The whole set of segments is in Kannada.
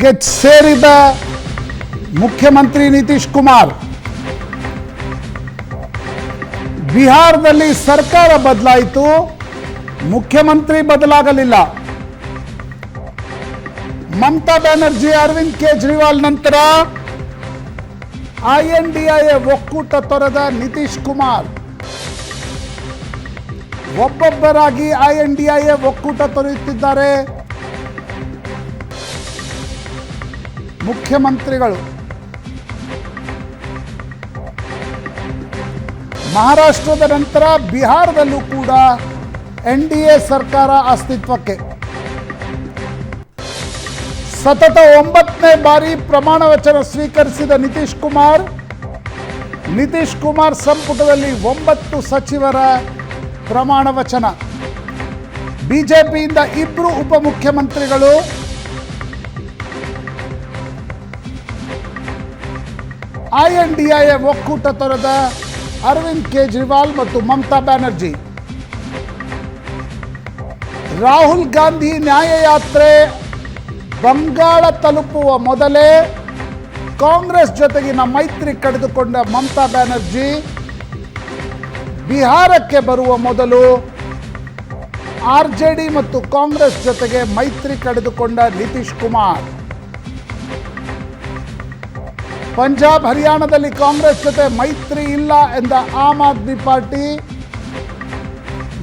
ಕಾಂಗ್ರೆಸ್ಗೆ ಸೇರಿದ ಮುಖ್ಯಮಂತ್ರಿ ನಿತೀಶ್ ಕುಮಾರ್ ಬಿಹಾರದಲ್ಲಿ ಸರ್ಕಾರ ಬದಲಾಯಿತು, ಮುಖ್ಯಮಂತ್ರಿ ಬದಲಾಗಲಿಲ್ಲ. ಮಮತಾ ಬ್ಯಾನರ್ಜಿ, ಅರವಿಂದ್ ಕೇಜ್ರಿವಾಲ್ ನಂತರ INDIA ಒಕ್ಕೂಟ ತೊರೆದ ನಿತೀಶ್ ಕುಮಾರ್ ಒಬ್ಬೊಬ್ಬರಾಗಿ INDIA ಒಕ್ಕೂಟ ತೊರೆಯುತ್ತಿದ್ದಾರೆ. ಮುಖ್ಯಮಂತ್ರಿಗಳು ಮಹಾರಾಷ್ಟ್ರದ ನಂತರ ಬಿಹಾರದಲ್ಲೂ ಕೂಡ NDA ಸರ್ಕಾರ ಅಸ್ತಿತ್ವಕ್ಕೆ. ಸತತ 9ನೇ ಬಾರಿ ಪ್ರಮಾಣ ವಚನ ಸ್ವೀಕರಿಸಿದ ನಿತೀಶ್ ಕುಮಾರ್ ಸಂಪುಟದಲ್ಲಿ 9 ಸಚಿವರ ಪ್ರಮಾಣ ವಚನ. ಬಿಜೆಪಿಯಿಂದ 2 ಉಪಮುಖ್ಯಮಂತ್ರಿಗಳು, INDIA ಒಕ್ಕೂಟ ತೊರೆದ ಅರವಿಂದ್ ಕೇಜ್ರಿವಾಲ್ ಮತ್ತು ಮಮತಾ ಬ್ಯಾನರ್ಜಿ. ರಾಹುಲ್ ಗಾಂಧಿ ನ್ಯಾಯಯಾತ್ರೆ ಬಂಗಾಳ ತಲುಪುವ ಮೊದಲೇ ಕಾಂಗ್ರೆಸ್ ಜೊತೆಗಿನ ಮೈತ್ರಿ ಕಡಿದುಕೊಂಡ ಮಮತಾ ಬ್ಯಾನರ್ಜಿ ಬಿಹಾರಕ್ಕೆ ಬರುವ ಮೊದಲು RJD ಮತ್ತು ಕಾಂಗ್ರೆಸ್ ಜೊತೆಗೆ ಮೈತ್ರಿ ಕಡಿದುಕೊಂಡ ನಿತೀಶ್ ಕುಮಾರ್. ಪಂಜಾಬ್, ಹರಿಯಾಣದಲ್ಲಿ ಕಾಂಗ್ರೆಸ್ ಜೊತೆ ಮೈತ್ರಿ ಇಲ್ಲ ಎಂದ ಆಮ್ ಆದ್ಮಿ ಪಾರ್ಟಿ,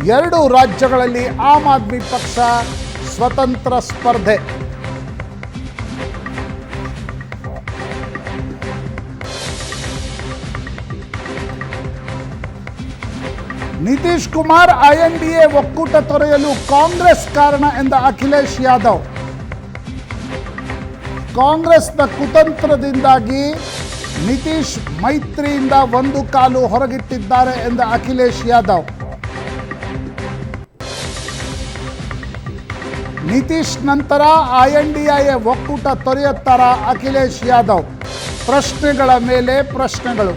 2 ರಾಜ್ಯಗಳಲ್ಲಿ ಆಮ್ ಆದ್ಮಿ ಪಕ್ಷ ಸ್ವತಂತ್ರ ಸ್ಪರ್ಧೆ. ನಿತೀಶ್ ಕುಮಾರ್ INDA ಒಕ್ಕೂಟ ತೊರೆಯಲು ಕಾಂಗ್ರೆಸ್ ಕಾರಣ ಎಂದ ಅಖಿಲೇಶ್ ಯಾದವ್. ಕಾಂಗ್ರೆಸ್ನ ಕುತಂತ್ರದಿಂದಾಗಿ ನಿತೀಶ್ ಮೈತ್ರಿಯಿಂದ 1 ಕಾಲು ಹೊರಗಿಟ್ಟಿದ್ದಾರೆ ಎಂದ ಅಖಿಲೇಶ್ ಯಾದವ್. ನಿತೀಶ್ ನಂತರ INDIA ಒಕ್ಕೂಟ ತೊರೆಯುತ್ತಾರ ಅಖಿಲೇಶ್ ಯಾದವ್? ಪ್ರಶ್ನೆಗಳ ಮೇಲೆ ಪ್ರಶ್ನೆಗಳು.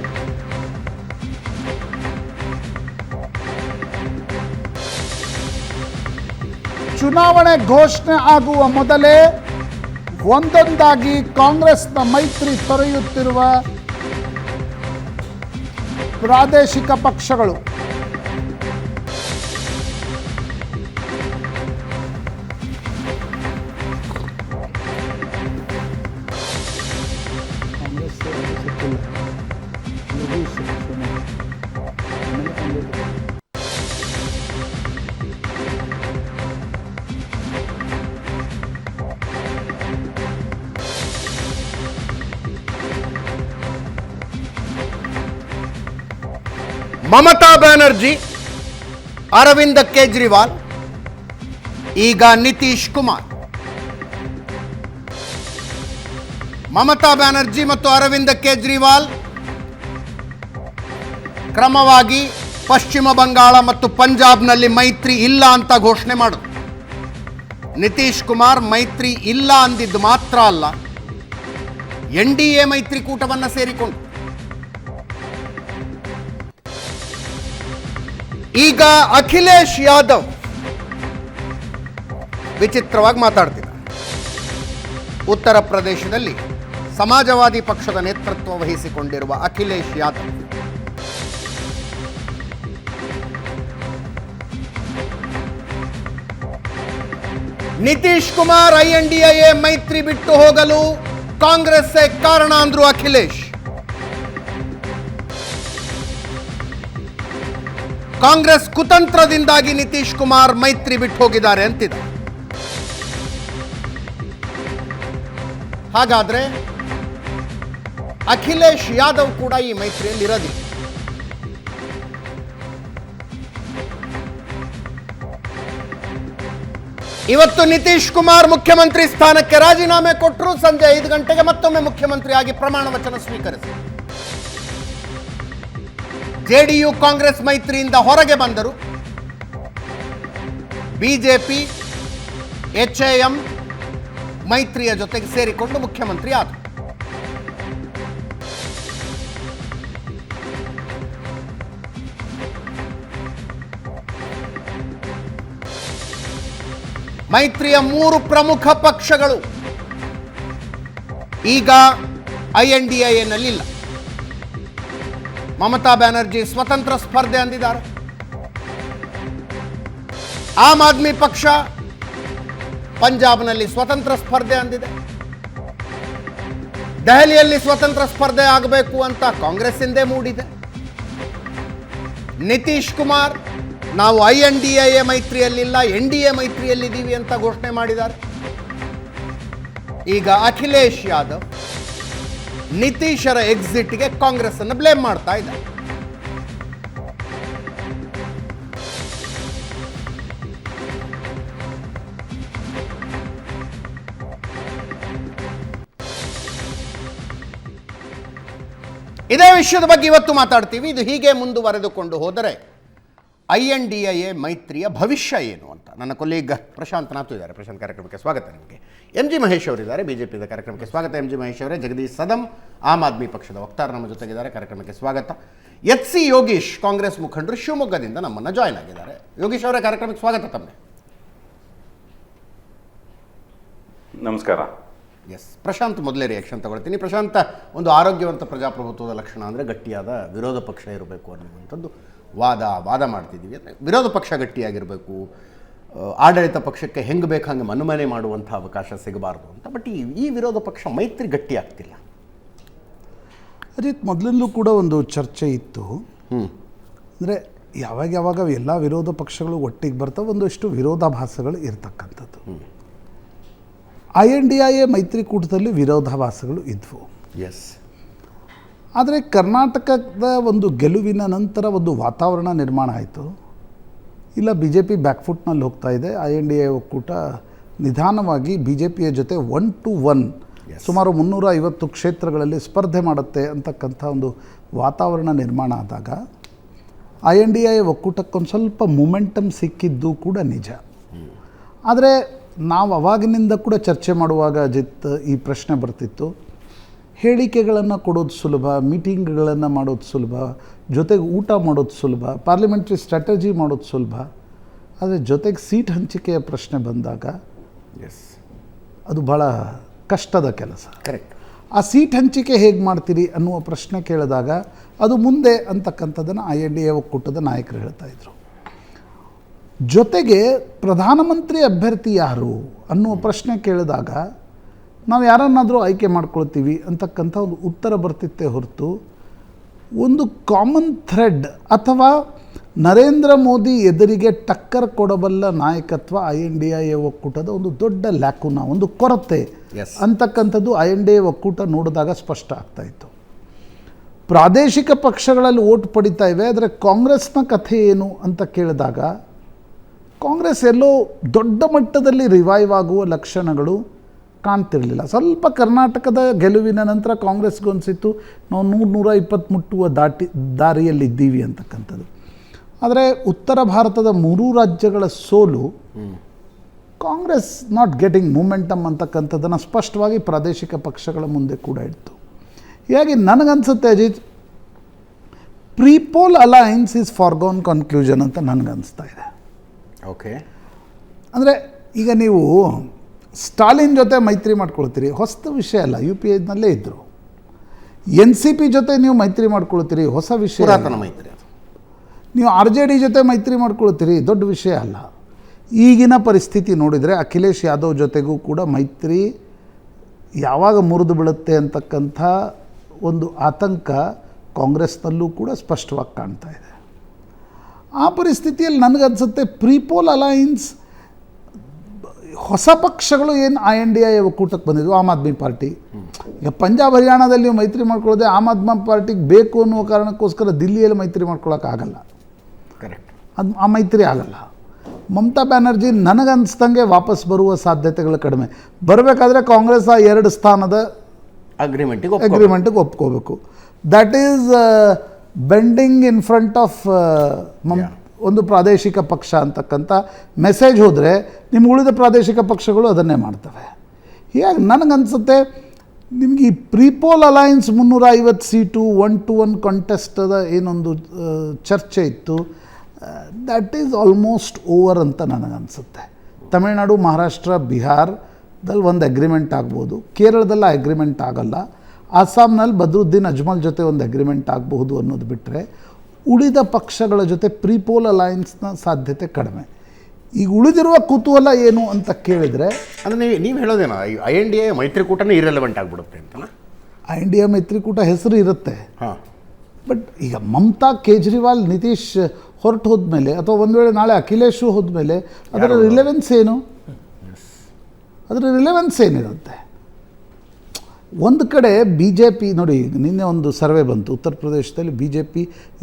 ಚುನಾವಣೆ ಘೋಷಣೆ ಆಗುವ ಮೊದಲೇ ಒಂದೊಂದಾಗಿ ಕಾಂಗ್ರೆಸ್ನ ಮೈತ್ರಿ ತೊರೆಯುತ್ತಿರುವ ಪ್ರಾದೇಶಿಕ ಪಕ್ಷಗಳು. ಮಮತಾ ಬ್ಯಾನರ್ಜಿ, ಅರವಿಂದ್ ಕೇಜ್ರಿವಾಲ್, ಈಗ ನಿತೀಶ್ ಕುಮಾರ್. ಮಮತಾ ಬ್ಯಾನರ್ಜಿ ಮತ್ತು ಅರವಿಂದ್ ಕೇಜ್ರಿವಾಲ್ ಕ್ರಮವಾಗಿ ಪಶ್ಚಿಮ ಬಂಗಾಳ ಮತ್ತು ಪಂಜಾಬ್ನಲ್ಲಿ ಮೈತ್ರಿ ಇಲ್ಲ ಅಂತ ಘೋಷಣೆ ಮಾಡಿದ್ರು. ನಿತೀಶ್ ಕುಮಾರ್ ಮೈತ್ರಿ ಇಲ್ಲ ಅಂದಿದ್ದು ಮಾತ್ರ ಅಲ್ಲ, NDA ಮೈತ್ರಿಕೂಟವನ್ನು ಸೇರಿಕೊಂಡು ಈಗ ಅಖಿಲೇಶ್ ಯಾದವ್ ವಿಚಿತ್ರವಾಗಿ ಮಾತಾಡ್ತಿದ್ದಾರೆ. ಉತ್ತರ ಪ್ರದೇಶದಲ್ಲಿ ಸಮಾಜವಾದಿ ಪಕ್ಷದ ನೇತೃತ್ವ ವಹಿಸಿಕೊಂಡಿರುವ ಅಖಿಲೇಶ್ ಯಾದವ್ ನಿತೀಶ್ ಕುಮಾರ್ INDIA ಮೈತ್ರಿ ಬಿಟ್ಟು ಹೋಗಲು ಕಾಂಗ್ರೆಸ್ ಕಾರಣ ಅಂದ್ರು ಅಖಿಲೇಶ್. ಕಾಂಗ್ರೆಸ್ ಕುತಂತ್ರದಿಂದಾಗಿ ನಿತೀಶ್ ಕುಮಾರ್ ಮೈತ್ರಿ ಬಿಟ್ಟು ಹೋಗಿದ್ದಾರೆ ಅಂತಿದೆ. ಹಾಗಾದ್ರೆ ಅಖಿಲೇಶ್ ಯಾದವ್ ಕೂಡ ಈ ಮೈತ್ರಿಯಲ್ಲಿ ಇರೋದಿಲ್ಲ. ಇವತ್ತು ನಿತೀಶ್ ಕುಮಾರ್ ಮುಖ್ಯಮಂತ್ರಿ ಸ್ಥಾನಕ್ಕೆ ರಾಜೀನಾಮೆ ಕೊಟ್ಟರು. ಸಂಜೆ 5 ಗಂಟೆಗೆ ಮತ್ತೊಮ್ಮೆ ಮುಖ್ಯಮಂತ್ರಿಯಾಗಿ ಪ್ರಮಾಣ ವಚನ ಸ್ವೀಕರಿಸಿದರು. JDU ಕಾಂಗ್ರೆಸ್ ಮೈತ್ರಿಯಿಂದ ಹೊರಗೆ ಬಂದರು. ಬಿಜೆಪಿ HAM ಮೈತ್ರಿಯ ಜೊತೆಗೆ ಸೇರಿಕೊಂಡು ಮುಖ್ಯಮಂತ್ರಿ ಆದರು. ಮೈತ್ರಿಯ 3 ಪ್ರಮುಖ ಪಕ್ಷಗಳು ಈಗ INDA-ನಲ್ಲಿಲ್ಲ. ಮಮತಾ ಬ್ಯಾನರ್ಜಿ ಸ್ವತಂತ್ರ ಸ್ಪರ್ಧೆ ಅಂದಿದ್ದಾರೆ. ಆಮ್ ಆದ್ಮಿ ಪಕ್ಷ ಪಂಜಾಬ್ನಲ್ಲಿ ಸ್ವತಂತ್ರ ಸ್ಪರ್ಧೆ ಅಂದಿದೆ. ದೆಹಲಿಯಲ್ಲಿ ಸ್ವತಂತ್ರ ಸ್ಪರ್ಧೆ ಆಗಬೇಕು ಅಂತ ಕಾಂಗ್ರೆಸ್ ಹಿಂದೆ ಮೂಡಿದೆ. ನಿತೀಶ್ ಕುಮಾರ್ ನಾವು INDA ಮೈತ್ರಿಯಲ್ಲಿಲ್ಲ, NDA ಮೈತ್ರಿಯಲ್ಲಿದ್ದೀವಿ ಅಂತ ಘೋಷಣೆ ಮಾಡಿದ್ದಾರೆ. ಈಗ ಅಖಿಲೇಶ್ ಯಾದವ್ ನಿತೀಶರ ಎಕ್ಸಿಟ್ಗೆ ಕಾಂಗ್ರೆಸ್ ಅನ್ನು ಬ್ಲೇಮ್ ಮಾಡ್ತಾ ಇದ್ದಾರೆ. ಇದೇ ವಿಷಯದ ಬಗ್ಗೆ ಇವತ್ತು ಮಾತಾಡ್ತೀವಿ. ಇದು ಹೀಗೆ ಮುಂದುವರೆದುಕೊಂಡು ಹೋದರೆ INDA ಮೈತ್ರಿಯ ಭವಿಷ್ಯ ಏನು ಅಂತ ನನ್ನ ಕೊಲೀಗ್ ಪ್ರಶಾಂತ್ ನಾಥು ಇದ್ದಾರೆ. ಪ್ರಶಾಂತ್, ಕಾರ್ಯಕ್ರಮಕ್ಕೆ ಸ್ವಾಗತ. ನಿಮಗೆ MG ಮಹೇಶ್ ಅವರಿದ್ದಾರೆ, BJPದ ಕಾರ್ಯಕ್ರಮಕ್ಕೆ ಸ್ವಾಗತ. MG ಮಹೇಶ್ ಅವರೇ. ಜಗದೀಶ್ ಸದಂ ಆಮ್ ಆದ್ಮಿ ಪಕ್ಷದ ವಕ್ತಾರ ನಮ್ಮ ಜೊತೆಗಿದ್ದಾರೆ, ಕಾರ್ಯಕ್ರಮಕ್ಕೆ ಸ್ವಾಗತ. HC ಯೋಗೀಶ್ ಕಾಂಗ್ರೆಸ್ ಮುಖಂಡರು ಶಿವಮೊಗ್ಗದಿಂದ ನಮ್ಮನ್ನು ಜಾಯ್ನ್ ಆಗಿದ್ದಾರೆ. ಯೋಗೀಶ್ ಅವರೇ, ಕಾರ್ಯಕ್ರಮಕ್ಕೆ ಸ್ವಾಗತ. ತಮ್ಮೆ ನಮಸ್ಕಾರ. ಎಸ್, ಪ್ರಶಾಂತ್ ಮೊದಲೇ ರಿಯಾಕ್ಷನ್ ತಗೊಳ್ತೀನಿ. ಪ್ರಶಾಂತ್, ಒಂದು ಆರೋಗ್ಯವಂತ ಪ್ರಜಾಪ್ರಭುತ್ವದ ಲಕ್ಷಣ ಅಂದರೆ ಗಟ್ಟಿಯಾದ ವಿರೋಧ ಪಕ್ಷ ಇರಬೇಕು ಅನ್ನುವಂಥದ್ದು ವಾದ ಮಾಡ್ತಿದ್ದೀವಿ. ಅಂದರೆ ವಿರೋಧ ಪಕ್ಷ ಗಟ್ಟಿಯಾಗಿರಬೇಕು, ಆಡಳಿತ ಪಕ್ಷಕ್ಕೆ ಹೆಂಗೆ ಬೇಕು ಹಂಗೆ ಮನುಮನೆ ಮಾಡುವಂಥ ಅವಕಾಶ ಸಿಗಬಾರ್ದು ಅಂತ. ಬಟ್ ಈ ವಿರೋಧ ಪಕ್ಷ ಮೈತ್ರಿ ಗಟ್ಟಿ ಆಗ್ತಿಲ್ಲ. ಅಜಿತ್, ಮೊದಲಿಂದಲೂ ಕೂಡ ಒಂದು ಚರ್ಚೆ ಇತ್ತು. ಅಂದರೆ ಯಾವಾಗ ಎಲ್ಲ ವಿರೋಧ ಪಕ್ಷಗಳು ಒಟ್ಟಿಗೆ ಬರ್ತಾವೆ, ಒಂದಷ್ಟು ವಿರೋಧಾಭಾಸಗಳು ಇರ್ತಕ್ಕಂಥದ್ದು. INDA ಮೈತ್ರಿಕೂಟದಲ್ಲಿ ವಿರೋಧಾಭಾಸಗಳು ಇದ್ವು. ಎಸ್. ಆದರೆ ಕರ್ನಾಟಕದ ಒಂದು ಗೆಲುವಿನ ನಂತರ ಒಂದು ವಾತಾವರಣ ನಿರ್ಮಾಣ ಆಯಿತು. ಇಲ್ಲ, BJP ಬ್ಯಾಕ್ಫುಟ್ನಲ್ಲಿ ಹೋಗ್ತಾ ಇದೆ, INDA ಒಕ್ಕೂಟ ನಿಧಾನವಾಗಿ BJPಯ ಜೊತೆ 1-to-1 ಸುಮಾರು 350 ಕ್ಷೇತ್ರಗಳಲ್ಲಿ ಸ್ಪರ್ಧೆ ಮಾಡುತ್ತೆ ಅಂತಕ್ಕಂಥ ಒಂದು ವಾತಾವರಣ ನಿರ್ಮಾಣ ಆದಾಗ INDA ಒಕ್ಕೂಟಕ್ಕೊಂದು ಸ್ವಲ್ಪ ಮೊಮೆಂಟಮ್ ಸಿಕ್ಕಿದ್ದು ಕೂಡ ನಿಜ. ಆದರೆ ನಾವು ಅವಾಗಿನಿಂದ ಕೂಡ ಚರ್ಚೆ ಮಾಡುವಾಗ ಅಜಿತ್ ಈ ಪ್ರಶ್ನೆ ಬರ್ತಿತ್ತು, ಹೇಳಿಕೆಗಳನ್ನು ಕೊಡೋದು ಸುಲಭ, ಮೀಟಿಂಗ್ಗಳನ್ನು ಮಾಡೋದು ಸುಲಭ, ಜೊತೆಗೆ ಊಟ ಮಾಡೋದು ಸುಲಭ, ಪಾರ್ಲಿಮೆಂಟ್ರಿ ಸ್ಟ್ರಾಟಜಿ ಮಾಡೋದು ಸುಲಭ. ಆದರೆ ಜೊತೆಗೆ ಸೀಟ್ ಹಂಚಿಕೆಯ ಪ್ರಶ್ನೆ ಬಂದಾಗ ಅದು ಭಾಳ ಕಷ್ಟದ ಕೆಲಸ. ಕರೆಕ್ಟ್. ಆ ಸೀಟ್ ಹಂಚಿಕೆ ಹೇಗೆ ಮಾಡ್ತೀರಿ ಅನ್ನುವ ಪ್ರಶ್ನೆ ಕೇಳಿದಾಗ ಅದು ಮುಂದೆ ಅಂತಕ್ಕಂಥದ್ದನ್ನು INDA ಒಕ್ಕೂಟದ ನಾಯಕರು ಹೇಳ್ತಾಯಿದ್ರು. ಜೊತೆಗೆ ಪ್ರಧಾನಮಂತ್ರಿ ಅಭ್ಯರ್ಥಿ ಯಾರು ಅನ್ನುವ ಪ್ರಶ್ನೆ ಕೇಳಿದಾಗ ನಾವು ಯಾರನ್ನಾದರೂ ಆಯ್ಕೆ ಮಾಡ್ಕೊಳ್ತೀವಿ ಅಂತಕ್ಕಂಥ ಒಂದು ಉತ್ತರ ಬರ್ತಿತ್ತೆ ಹೊರತು ಒಂದು ಕಾಮನ್ ಥ್ರೆಡ್ ಅಥವಾ ನರೇಂದ್ರ ಮೋದಿ ಎದುರಿಗೆ ಟಕ್ಕರ್ ಕೊಡಬಲ್ಲ ನಾಯಕತ್ವ INDA ಒಕ್ಕೂಟದ ಒಂದು ದೊಡ್ಡ ಲ್ಯಾಕುನ, ಒಂದು ಕೊರತೆ ಅಂತಕ್ಕಂಥದ್ದು INDA ಒಕ್ಕೂಟ ನೋಡಿದಾಗ ಸ್ಪಷ್ಟ ಆಗ್ತಾಯಿತ್ತು. ಪ್ರಾದೇಶಿಕ ಪಕ್ಷಗಳಲ್ಲಿ ಓಟ್ ಪಡಿತಾ ಇವೆ, ಆದರೆ ಕಾಂಗ್ರೆಸ್ನ ಕಥೆ ಏನು ಅಂತ ಕೇಳಿದಾಗ ಕಾಂಗ್ರೆಸ್ ಎಲ್ಲೋ ದೊಡ್ಡ ಮಟ್ಟದಲ್ಲಿ ರಿವೈವ್ ಆಗುವ ಲಕ್ಷಣಗಳು ಕಾಣ್ತಿರಲಿಲ್ಲ. ಸ್ವಲ್ಪ ಕರ್ನಾಟಕದ ಗೆಲುವಿನ ನಂತರ ಕಾಂಗ್ರೆಸ್ಗನ್ಸಿತ್ತು ನಾವು 100-120 ಮುಟ್ಟುವ ದಾರಿಯಲ್ಲಿದ್ದೀವಿ ಅಂತಕ್ಕಂಥದ್ದು. ಆದರೆ ಉತ್ತರ ಭಾರತದ 3 ರಾಜ್ಯಗಳ ಸೋಲು ಕಾಂಗ್ರೆಸ್ ನಾಟ್ ಗೆಟಿಂಗ್ ಮೊಮೆಂಟಮ್ ಅಂತಕ್ಕಂಥದ್ದನ್ನು ಸ್ಪಷ್ಟವಾಗಿ ಪ್ರಾದೇಶಿಕ ಪಕ್ಷಗಳ ಮುಂದೆ ಕೂಡ ಇಡ್ತು. ಹೀಗಾಗಿ ನನಗನ್ಸುತ್ತೆ Ajit, prepoll alliance is foregone conclusion ಅಂತ ನನಗನ್ನಿಸ್ತಾ ಇದೆ. ಓಕೆ. ಅಂದರೆ ಈಗ ನೀವು ಸ್ಟಾಲಿನ್ ಜೊತೆ ಮೈತ್ರಿ ಮಾಡ್ಕೊಳ್ತೀರಿ, ಹೊಸ ವಿಷಯ ಅಲ್ಲ, UPAನಲ್ಲೇ ಇದ್ದರು. NCP ಜೊತೆ ನೀವು ಮೈತ್ರಿ ಮಾಡ್ಕೊಳ್ತೀರಿ, ಹೊಸ ವಿಷಯ, ಪುರಾತನ ಮೈತ್ರಿ. ನೀವು RJD ಜೊತೆ ಮೈತ್ರಿ ಮಾಡ್ಕೊಳ್ತೀರಿ, ದೊಡ್ಡ ವಿಷಯ ಅಲ್ಲ. ಈಗಿನ ಪರಿಸ್ಥಿತಿ ನೋಡಿದರೆ ಅಖಿಲೇಶ್ ಯಾದವ್ ಜೊತೆಗೂ ಕೂಡ ಮೈತ್ರಿ ಯಾವಾಗ ಮುರಿದು ಬೀಳುತ್ತೆ ಅಂತಕ್ಕಂಥ ಒಂದು ಆತಂಕ ಕಾಂಗ್ರೆಸ್ನಲ್ಲೂ ಕೂಡ ಸ್ಪಷ್ಟವಾಗಿ ಕಾಣ್ತಾ ಇದೆ. ಆ ಪರಿಸ್ಥಿತಿಯಲ್ಲಿ ನನಗನ್ಸುತ್ತೆ ಪ್ರೀಪೋಲ್ ಅಲೈನ್ಸ್ ಹೊಸ ಪಕ್ಷಗಳು ಏನು INDA ಒಕ್ಕೂಟಕ್ಕೆ ಬಂದಿದ್ವು, ಆಮ್ ಆದ್ಮಿ ಪಾರ್ಟಿ. ಈಗ ಪಂಜಾಬ್ ಹರಿಯಾಣದಲ್ಲಿ ನೀವು ಮೈತ್ರಿ ಮಾಡ್ಕೊಳ್ಳೋದೆ ಆಮ್ ಆದ್ಮಿ ಪಾರ್ಟಿಗೆ ಬೇಕು ಅನ್ನುವ ಕಾರಣಕ್ಕೋಸ್ಕರ ದಿಲ್ಲಿಯಲ್ಲಿ ಮೈತ್ರಿ ಮಾಡ್ಕೊಳ್ಳೋಕ್ಕಾಗಲ್ಲ. ಕರೆಕ್ಟ್. ಅದು ಆ ಮೈತ್ರಿ ಆಗಲ್ಲ. ಮಮತಾ ಬ್ಯಾನರ್ಜಿ ನನಗನ್ಸ್ದಂಗೆ ವಾಪಸ್ ಬರುವ ಸಾಧ್ಯತೆಗಳು ಕಡಿಮೆ. ಬರಬೇಕಾದ್ರೆ ಕಾಂಗ್ರೆಸ್ ಆ 2 ಸ್ಥಾನದ ಅಗ್ರಿಮೆಂಟಿಗೆ ಒಪ್ಕೋಬೇಕು. That is bending in front of ಒಂದು ಪ್ರಾದೇಶಿಕ ಪಕ್ಷ ಅಂತಕ್ಕಂಥ ಮೆಸೇಜ್ ಹೋದರೆ ನಿಮ್ಮ ಉಳಿದ ಪ್ರಾದೇಶಿಕ ಪಕ್ಷಗಳು ಅದನ್ನೇ ಮಾಡ್ತವೆ. ಹೀಗಾಗಿ ನನಗನ್ಸುತ್ತೆ ನಿಮಗೆ ಈ ಪ್ರೀಪೋಲ್ ಅಲೈನ್ಸ್ 350 ಸೀಟು 1-to-1 ಕಾಂಟೆಸ್ಟದ ಏನೊಂದು ಚರ್ಚೆ ಇತ್ತು, ದ್ಯಾಟ್ ಈಸ್ ಆಲ್ಮೋಸ್ಟ್ ಓವರ್ ಅಂತ ನನಗನ್ಸುತ್ತೆ. ತಮಿಳುನಾಡು, ಮಹಾರಾಷ್ಟ್ರ, ಬಿಹಾರ್, ದಲ್ಲಿ ಒಂದು ಅಗ್ರಿಮೆಂಟ್ ಆಗ್ಬೋದು, ಕೇರಳದಲ್ಲಿ ಆ ಅಗ್ರಿಮೆಂಟ್ ಆಗಲ್ಲ, ಅಸ್ಸಾಂನಲ್ಲಿ ಬದ್ರುದ್ದೀನ್ ಅಜ್ಮಲ್ ಜೊತೆ ಒಂದು ಅಗ್ರಿಮೆಂಟ್ ಆಗಬಹುದು ಅನ್ನೋದು ಬಿಟ್ಟರೆ ಉಳಿದ ಪಕ್ಷಗಳ ಜೊತೆ ಪ್ರೀಪೋಲ್ ಅಲಯನ್ಸ್ನ ಸಾಧ್ಯತೆ ಕಡಿಮೆ. ಈಗ ಉಳಿದಿರುವ ಕುತೂಹಲ ಏನು ಅಂತ ಕೇಳಿದರೆ, ಅಂದರೆ ನೀವು ಹೇಳೋದೇನೋ INDA ಮೈತ್ರಿಕೂಟನೇ ಇರೆಲೆವೆಂಟ್ ಆಗಿಬಿಡುತ್ತೆ ಅಂತನಾ? INDA ಮೈತ್ರಿಕೂಟ ಹೆಸರು ಇರುತ್ತೆ, ಹಾಂ, ಬಟ್ ಈಗ ಮಮತಾ, ಕೇಜ್ರಿವಾಲ್, ನಿತೀಶ್ ಹೊರಟು ಹೋದ್ಮೇಲೆ ಅಥವಾ ಒಂದು ವೇಳೆ ನಾಳೆ ಅಖಿಲೇಶು ಹೋದ್ಮೇಲೆ ಅದರ ರಿಲೆವೆನ್ಸ್ ಏನು? ಅದರ ರಿಲೆವೆನ್ಸ್ ಏನಿರುತ್ತೆ? ಒಂದು ಕಡೆ BJP ನೋಡಿ, ನಿನ್ನೆ ಒಂದು ಸರ್ವೆ ಬಂತು, ಉತ್ತರ ಪ್ರದೇಶದಲ್ಲಿ BJP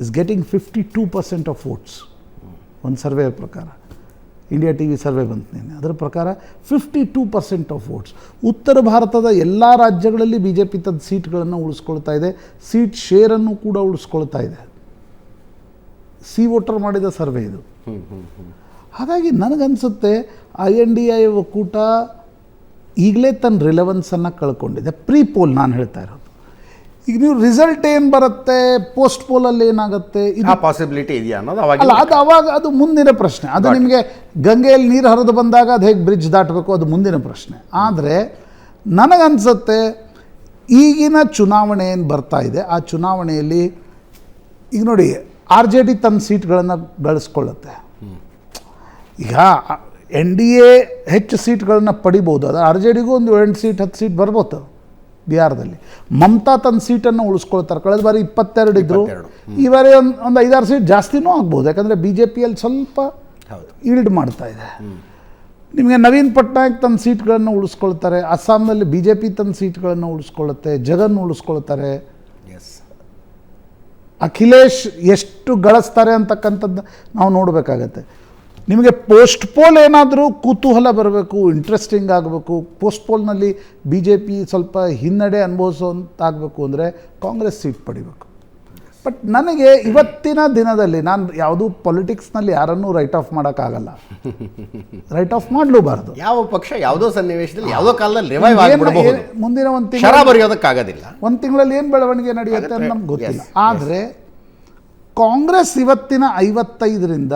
is getting 52% of votes. ಒಂದು ಸರ್ವೆ ಪ್ರಕಾರ, ಇಂಡಿಯಾ TV ಸರ್ವೆ ಬಂತು ನಿನ್ನೆ, ಅದರ ಪ್ರಕಾರ 52% ಆಫ್ ವೋಟ್ಸ್. ಉತ್ತರ ಭಾರತದ ಎಲ್ಲ ರಾಜ್ಯಗಳಲ್ಲಿ BJP ತನ್ನ ಸೀಟ್ಗಳನ್ನು ಉಳಿಸ್ಕೊಳ್ತಾ ಇದೆ, ಸೀಟ್ ಶೇರನ್ನು ಕೂಡ ಉಳಿಸ್ಕೊಳ್ತಾ ಇದೆ. ಸಿ ವೋಟರ್ ಮಾಡಿದ ಸರ್ವೆ ಇದು. ಹಾಗಾಗಿ ನನಗನ್ಸುತ್ತೆ INDA ಒಕ್ಕೂಟ ಈಗಲೇ ತನ್ನ ರಿಲೆವೆನ್ಸನ್ನು ಕಳ್ಕೊಂಡಿದೆ. ಪ್ರೀಪೋಲ್ ನಾನು ಹೇಳ್ತಾ ಇರೋದು. ಈಗ ನೀವು ರಿಸಲ್ಟ್ ಏನು ಬರುತ್ತೆ, ಪೋಸ್ಟ್ ಪೋಲಲ್ಲಿ ಏನಾಗುತ್ತೆ, ಆ ಪಾಸಿಬಿಲಿಟಿ ಇದೆಯಾ ಅನ್ನೋದು ಅವಾಗ ಅಲ್ಲ, ಅದು ಅವಾಗ ಅದು ಮುಂದಿನ ಪ್ರಶ್ನೆ. ಅದು ನಿಮಗೆ ಗಂಗೆಯಲ್ಲಿ ನೀರು ಹರಿದು ಬಂದಾಗ ಅದು ಹೇಗೆ ಬ್ರಿಡ್ಜ್ ದಾಟಬೇಕು, ಅದು ಮುಂದಿನ ಪ್ರಶ್ನೆ. ಆದರೆ ನನಗನ್ಸುತ್ತೆ ಈಗಿನ ಚುನಾವಣೆ ಏನು ಬರ್ತಾ ಇದೆ, ಆ ಚುನಾವಣೆಯಲ್ಲಿ ಈಗ ನೋಡಿ RJD ತನ್ನ ಸೀಟ್ಗಳನ್ನು ಗಳಿಸ್ಕೊಳ್ಳುತ್ತೆ. ಈಗ NDA ಹೆಚ್ಚು ಸೀಟ್ಗಳನ್ನು ಪಡಿಬೋದು, ಅದು RJDಗೂ ಒಂದು 8 ಸೀಟ್ 10 ಸೀಟ್ ಬರ್ಬೋದು ಬಿಹಾರದಲ್ಲಿ. ಮಮತಾ ತನ್ನ ಸೀಟನ್ನು ಉಳಿಸ್ಕೊಳ್ತಾರೆ. ಕಳೆದ ಬಾರಿ 22 ಇದ್ದರು, ಈ ಬಾರಿ ಒಂದು 5-6 ಸೀಟ್ ಜಾಸ್ತಿನೂ ಆಗ್ಬೋದು, ಯಾಕಂದರೆ BJPಯಲ್ಲಿ ಸ್ವಲ್ಪ ಈಲ್ಡ್ ಮಾಡ್ತಾ ಇದೆ. ನಿಮಗೆ ನವೀನ್ ಪಟ್ನಾಯಕ್ ತನ್ನ ಸೀಟ್ಗಳನ್ನು ಉಳಿಸ್ಕೊಳ್ತಾರೆ, ಅಸ್ಸಾಂನಲ್ಲಿ BJP ತನ್ನ ಸೀಟ್ಗಳನ್ನು ಉಳಿಸ್ಕೊಳ್ಳುತ್ತೆ, ಜಗನ್ ಉಳಿಸ್ಕೊಳ್ತಾರೆ, ಅಖಿಲೇಶ್ ಎಷ್ಟು ಗಳಿಸ್ತಾರೆ ಅಂತಕ್ಕಂಥದ್ದು ನಾವು ನೋಡಬೇಕಾಗತ್ತೆ. ನಿಮಗೆ ಪೋಸ್ಟ್ ಪೋಲ್ ಏನಾದರೂ ಕುತೂಹಲ ಬರಬೇಕು, ಇಂಟ್ರೆಸ್ಟಿಂಗ್ ಆಗಬೇಕು, ಪೋಸ್ಟ್ ಪೋಲ್ನಲ್ಲಿ BJP ಸ್ವಲ್ಪ ಹಿನ್ನಡೆ ಅನುಭವಿಸೋಂತಾಗಬೇಕು ಅಂದರೆ ಕಾಂಗ್ರೆಸ್ ಸೀಟ್ ಪಡಿಬೇಕು. ಬಟ್ ನನಗೆ ಇವತ್ತಿನ ದಿನದಲ್ಲಿ ನಾನು ಯಾವುದೂ ಪೊಲಿಟಿಕ್ಸ್ನಲ್ಲಿ ಯಾರನ್ನೂ ರೈಟ್ ಆಫ್ ಮಾಡೋಕ್ಕಾಗಲ್ಲ, ರೈಟ್ ಆಫ್ ಮಾಡಲೂಬಾರ್ದು. ಯಾವ ಪಕ್ಷ ಯಾವುದೋ ಸನ್ನಿವೇಶದಲ್ಲಿ ಯಾವುದೋ ಕಾಲದಲ್ಲಿ ರಿವೈವ್ ಆಗಿಬಿಡಬಹುದು, ಮುಂದಿನ ಒಂದು ತಿಂಗಳ ಬರೆಯೋದಕ್ಕಾಗೋದಿಲ್ಲ. ಒಂದು ತಿಂಗಳಲ್ಲಿ ಏನು ಬೆಳವಣಿಗೆ ನಡೆಯುತ್ತೆ ಅಂತ ನಮ್ಗೆ ಗೊತ್ತಿಲ್ಲ. ಆದರೆ ಕಾಂಗ್ರೆಸ್ ಇವತ್ತಿನ 55ರಿಂದ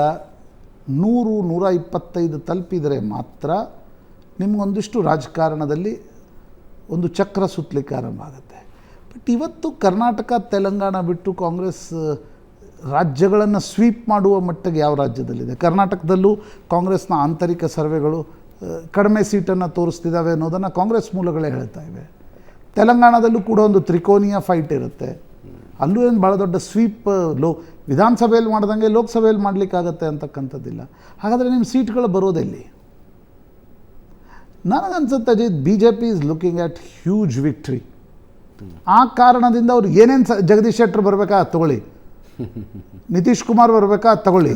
100-125 ತಲುಪಿದರೆ ಮಾತ್ರ ನಿಮಗೊಂದಿಷ್ಟು ರಾಜಕಾರಣದಲ್ಲಿ ಒಂದು ಚಕ್ರ ಸುತ್ತಲಿಕ್ಕೆ ಆರಂಭ ಆಗುತ್ತೆ. ಬಟ್ ಇವತ್ತು ಕರ್ನಾಟಕ, ತೆಲಂಗಾಣ ಬಿಟ್ಟು ಕಾಂಗ್ರೆಸ್ ರಾಜ್ಯಗಳನ್ನು ಸ್ವೀಪ್ ಮಾಡುವ ಮಟ್ಟಿಗೆ ಯಾವ ರಾಜ್ಯದಲ್ಲಿದೆ? ಕರ್ನಾಟಕದಲ್ಲೂ ಕಾಂಗ್ರೆಸ್ನ ಆಂತರಿಕ ಸರ್ವೆಗಳು ಕಡಿಮೆ ಸೀಟನ್ನು ತೋರಿಸ್ತಿದ್ದಾವೆ ಅನ್ನೋದನ್ನು ಕಾಂಗ್ರೆಸ್ ಮೂಲಗಳೇ ಹೇಳ್ತಾ ಇವೆ. ತೆಲಂಗಾಣದಲ್ಲೂ ಕೂಡ ಒಂದು ತ್ರಿಕೋನೀಯ ಫೈಟ್ ಇರುತ್ತೆ, ಅಲ್ಲೂ ಏನು ಭಾಳ ದೊಡ್ಡ ಸ್ವೀಪ್ ವಿಧಾನಸಭೆಯಲ್ಲಿ ಮಾಡ್ದಂಗೆ ಲೋಕಸಭೆಯಲ್ಲಿ ಮಾಡಲಿಕ್ಕಾಗತ್ತೆ ಅಂತಕ್ಕಂಥದ್ದಿಲ್ಲ. ಹಾಗಾದರೆ ನಿಮ್ಮ ಸೀಟ್ಗಳು ಬರೋದೆಲ್ಲಿ? ನನಗನ್ಸುತ್ತೆ Ajit, BJP is looking at huge victory. ಆ ಕಾರಣದಿಂದ ಅವ್ರು ಏನೇನು ಜಗದೀಶ್ ಶೆಟ್ಟರ್ ಬರಬೇಕಾ ತಗೊಳ್ಳಿ, ನಿತೀಶ್ ಕುಮಾರ್ ಬರಬೇಕಾ ತಗೊಳ್ಳಿ,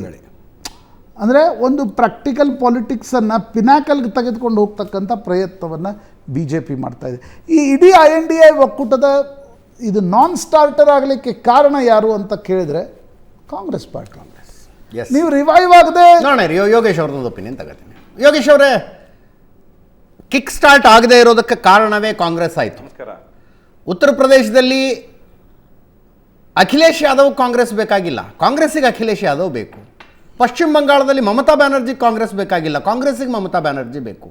ಅಂದರೆ ಒಂದು ಪ್ರಾಕ್ಟಿಕಲ್ ಪಾಲಿಟಿಕ್ಸನ್ನು ಪಿನಾಕಲ್ಗೆ ತೆಗೆದುಕೊಂಡು ಹೋಗ್ತಕ್ಕಂಥ ಪ್ರಯತ್ನವನ್ನು BJP ಮಾಡ್ತಾ ಇದೆ. ಈ ಇಡೀ INDA ಒಕ್ಕೂಟದ ಇದು ನಾನ್ ಸ್ಟಾರ್ಟರ್ ಆಗಲಿಕ್ಕೆ ಕಾರಣ ಯಾರು ಅಂತ ಕೇಳಿದರೆ ಕಾಂಗ್ರೆಸ್ ಪಾರ್ಟಿ. ನೀವು ರಿವೈವ್ ಆಗದೆ ಯೋಗೇಶ್ ಅವ್ರದ್ದೊಂದು ಒಪಿನಿಯನ್ ತಗೋತೀನಿ. ಯೋಗೇಶ್ ಅವರೇ, ಕಿಕ್ ಸ್ಟಾರ್ಟ್ ಆಗದೆ ಇರೋದಕ್ಕೆ ಕಾರಣವೇ ಕಾಂಗ್ರೆಸ್ ಆಯಿತು. ಉತ್ತರ ಪ್ರದೇಶದಲ್ಲಿ ಅಖಿಲೇಶ್ ಯಾದವ್ ಕಾಂಗ್ರೆಸ್ ಬೇಕಾಗಿಲ್ಲ, ಕಾಂಗ್ರೆಸ್ಸಿಗೆ ಅಖಿಲೇಶ್ ಯಾದವ್ ಬೇಕು. ಪಶ್ಚಿಮ ಬಂಗಾಳದಲ್ಲಿ ಮಮತಾ ಬ್ಯಾನರ್ಜಿ ಕಾಂಗ್ರೆಸ್ ಬೇಕಾಗಿಲ್ಲ, ಕಾಂಗ್ರೆಸ್ಸಿಗೆ ಮಮತಾ ಬ್ಯಾನರ್ಜಿ ಬೇಕು.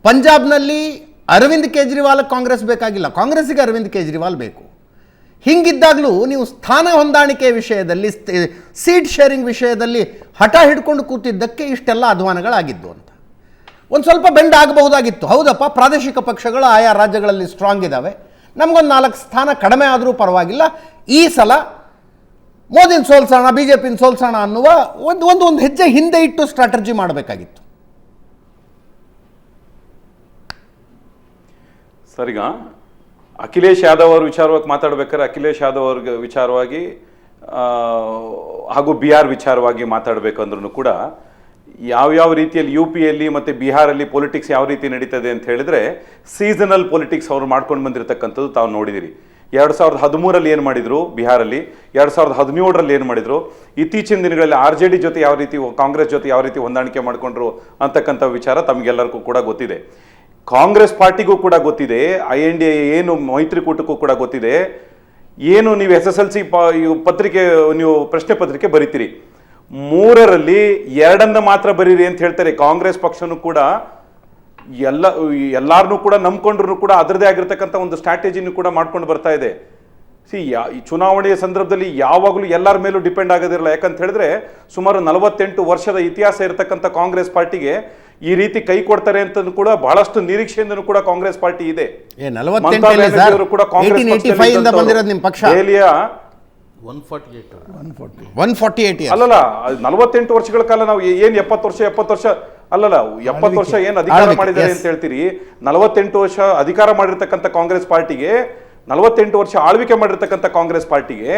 ಪಂಜಾಬ್ನಲ್ಲಿ ಅರವಿಂದ್ ಕೇಜ್ರಿವಾಲ್ ಕಾಂಗ್ರೆಸ್ ಬೇಕಾಗಿಲ್ಲ, ಕಾಂಗ್ರೆಸ್ಸಿಗೆ ಅರವಿಂದ್ ಕೇಜ್ರಿವಾಲ್ ಬೇಕು. ಹೀಗಿದ್ದಾಗಲೂ ನೀವು ಸ್ಥಾನ ಹೊಂದಾಣಿಕೆ ವಿಷಯದಲ್ಲಿ, ಸೀಟ್ ಶೇರಿಂಗ್ ವಿಷಯದಲ್ಲಿ ಹಠ ಹಿಡ್ಕೊಂಡು ಕೂತಿದ್ದಕ್ಕೆ ಇಷ್ಟೆಲ್ಲ ಅಧ್ವಾನಗಳಾಗಿದ್ದು ಅಂತ. ಒಂದು ಸ್ವಲ್ಪ ಬೆಂಡ್ ಆಗಬಹುದಾಗಿತ್ತು. ಹೌದಪ್ಪ, ಪ್ರಾದೇಶಿಕ ಪಕ್ಷಗಳು ಆಯಾ ರಾಜ್ಯಗಳಲ್ಲಿ ಸ್ಟ್ರಾಂಗ್ ಇದ್ದಾವೆ, ನಮಗೊಂದು 4 ಸ್ಥಾನ ಕಡಿಮೆ ಆದರೂ ಪರವಾಗಿಲ್ಲ, ಈ ಸಲ ಮೋದಿನ ಸೋಲ್ಸೋಣ, BJPನ ಸೋಲ್ಸೋಣ ಅನ್ನುವ ಒಂದು ಹೆಜ್ಜೆ ಹಿಂದೆ ಇಟ್ಟು ಸ್ಟ್ರಾಟಜಿ ಮಾಡಬೇಕಾಗಿತ್ತು. ಸರ್, ಈಗ ಅಖಿಲೇಶ್ ಯಾದವ್ ಅವ್ರ ವಿಚಾರವಾಗಿ ಮಾತಾಡ್ಬೇಕಾದ್ರೆ ಅಖಿಲೇಶ್ ಯಾದವ್ ಅವ್ರ ವಿಚಾರವಾಗಿ ಹಾಗೂ ಬಿಹಾರ್ ವಿಚಾರವಾಗಿ ಮಾತಾಡಬೇಕಂದ್ರೂ ಕೂಡ ಯಾವ್ಯಾವ ರೀತಿಯಲ್ಲಿ UPಯಲ್ಲಿ ಮತ್ತು ಬಿಹಾರಲ್ಲಿ ಪೊಲಿಟಿಕ್ಸ್ ಯಾವ ರೀತಿ ನಡೀತದೆ ಅಂತ ಹೇಳಿದ್ರೆ ಸೀಸನಲ್ ಪೊಲಿಟಿಕ್ಸ್ ಅವರು ಮಾಡ್ಕೊಂಡು ಬಂದಿರತಕ್ಕಂಥದ್ದು ತಾವು ನೋಡಿದಿರಿ. 2013ರಲ್ಲಿ ಏನು ಮಾಡಿದ್ರು ಬಿಹಾರಲ್ಲಿ, 2017ರಲ್ಲಿ ಏನು ಮಾಡಿದ್ರು, ಇತ್ತೀಚಿನ ದಿನಗಳಲ್ಲಿ RJD ಜೊತೆ ಯಾವ ರೀತಿ, ಕಾಂಗ್ರೆಸ್ ಜೊತೆ ಯಾವ ರೀತಿ ಹೊಂದಾಣಿಕೆ ಮಾಡಿಕೊಂಡ್ರು ಅಂತಕ್ಕಂಥ ವಿಚಾರ ತಮಗೆಲ್ಲರಿಗೂ ಕೂಡ ಗೊತ್ತಿದೆ. ಕಾಂಗ್ರೆಸ್ ಪಾರ್ಟಿಗೂ ಕೂಡ ಗೊತ್ತಿದೆ, INDA ಏನು ಮೈತ್ರಿಕೂಟಕ್ಕೂ ಕೂಡ ಗೊತ್ತಿದೆ. ಏನು ನೀವು SSLC ಪತ್ರಿಕೆ, ನೀವು ಪ್ರಶ್ನೆ ಪತ್ರಿಕೆ ಬರೀತೀರಿ, 3ರಲ್ಲಿ 2 ಮಾತ್ರ ಬರೀರಿ ಅಂತ ಹೇಳ್ತಾರೆ. ಕಾಂಗ್ರೆಸ್ ಪಕ್ಷನೂ ಕೂಡ ಎಲ್ಲಾರನ್ನೂ ಕೂಡ ನಂಬ್ಕೊಂಡ್ರು ಕೂಡ ಅದರದೇ ಆಗಿರ್ತಕ್ಕಂಥ ಒಂದು ಸ್ಟ್ರಾಟಜಿನೂ ಕೂಡ ಮಾಡ್ಕೊಂಡು ಬರ್ತಾ ಇದೆ. ಈ ಚುನಾವಣೆಯ ಸಂದರ್ಭದಲ್ಲಿ ಯಾವಾಗಲೂ ಎಲ್ಲರ ಮೇಲೂ ಡಿಪೆಂಡ್ ಆಗೋದಿರಲ್ಲ. ಯಾಕಂತ ಹೇಳಿದ್ರೆ ಸುಮಾರು 48 ವರ್ಷದ ಇತಿಹಾಸ ಇರತಕ್ಕಂಥ ಕಾಂಗ್ರೆಸ್ ಪಾರ್ಟಿಗೆ ಈ ರೀತಿ ಕೈ ಕೊಡ್ತಾರೆ ಅಂತ ಕೂಡ ಬಹಳಷ್ಟು ನಿರೀಕ್ಷೆಯಿಂದನೂ ಕೂಡ ಕಾಂಗ್ರೆಸ್ ಪಾರ್ಟಿ ಇದೆ. ಮಮತಾ ಬ್ಯಾನರ್ಜಿ ಕೂಡ ಕಾಂಗ್ರೆಸ್ ದೆಹಲಿಯ 148 ಅಲ್ಲಲ್ಲ 48 ವರ್ಷಗಳ ಕಾಲ ನಾವು ಏನ್ 70 ವರ್ಷ ಅಲ್ಲಲ್ಲ 70 ವರ್ಷ ಏನ್ ಅಧಿಕಾರ ಮಾಡಿದ್ದಾರೆ ಅಂತ ಹೇಳ್ತೀರಿ. 48 ವರ್ಷ ಅಧಿಕಾರ ಮಾಡಿರ್ತಕ್ಕಂಥ ಕಾಂಗ್ರೆಸ್ ಪಾರ್ಟಿಗೆ 48 ವರ್ಷ ಆಳ್ವಿಕೆ ಮಾಡಿರ್ತಕ್ಕಂಥ ಕಾಂಗ್ರೆಸ್ ಪಾರ್ಟಿಗೆ